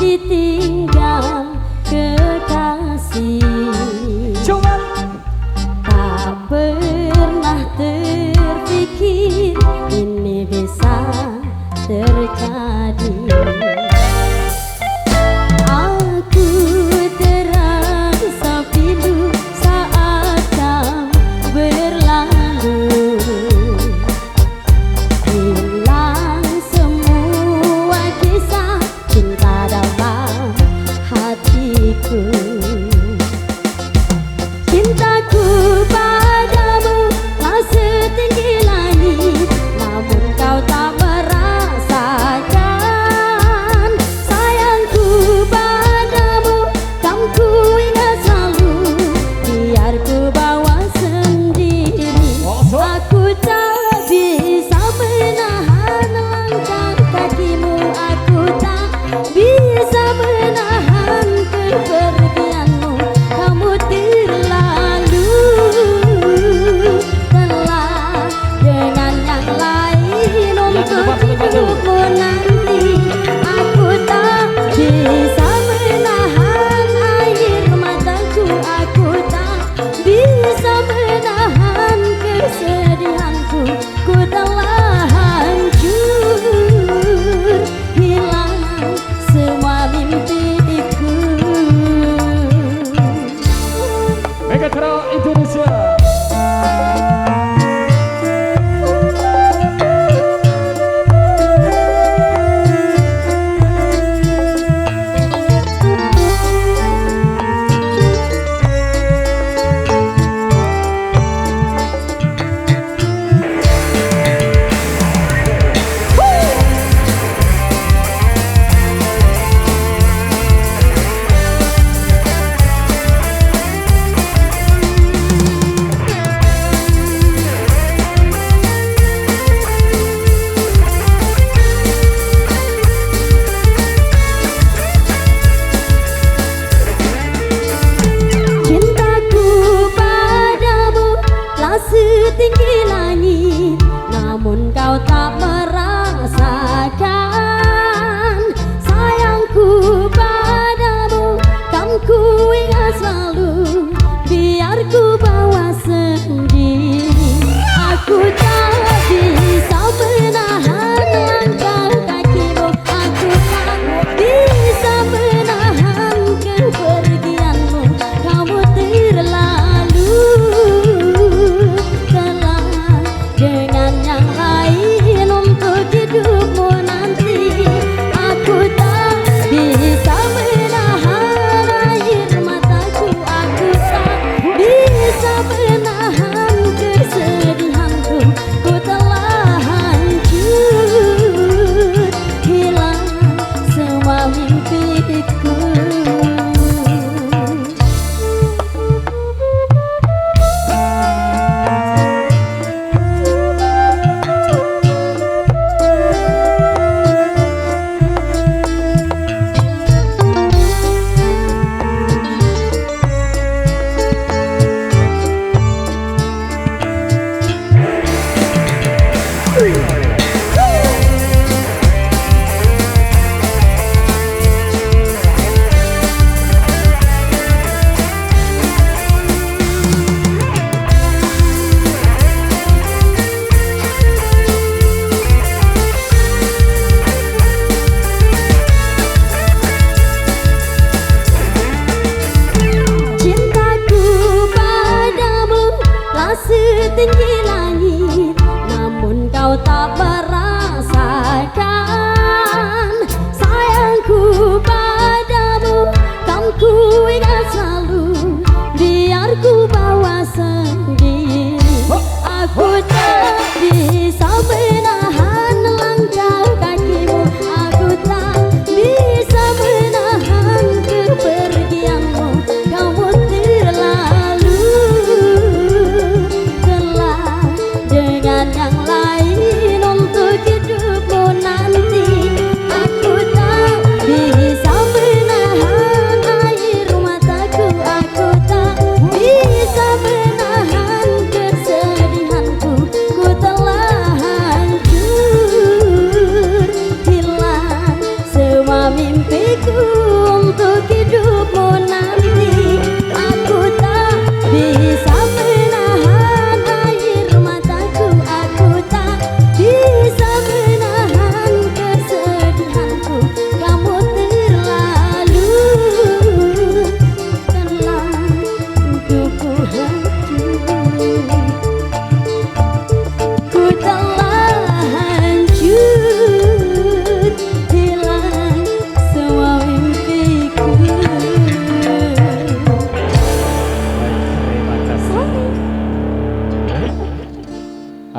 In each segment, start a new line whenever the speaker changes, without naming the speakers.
Ditinggal kekasih, tak pernah terpikir ini bisa terjadi. Aku terasa pilu saat kau berlalu, hilang semua kisah cinta dalam hatiku. Cintaku padamu tak setinggi langit, namun kau tak merasakan. Sayangku padamu kan ku ingat selalu, biar ku bawa sendiri. Aku tak bisa menahan langkah kakimu, aku tak bisa menahan kepergianmu. Kamu terlalu telah dengan yang lain untuk hidupmu nanti. Aku tak bisa menahan air mataku, aku tak bisa menahan kesedihanku. Ku telah hancur, hilang semua mimpiku.
Megatron Indonesia.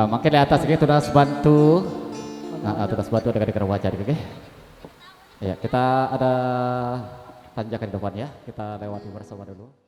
Makin di atas ini tunas bantu. Tunas bantu dengan wajah oke. Ya, kita ada tanjakan di depan ya. Kita lewati bersama dulu.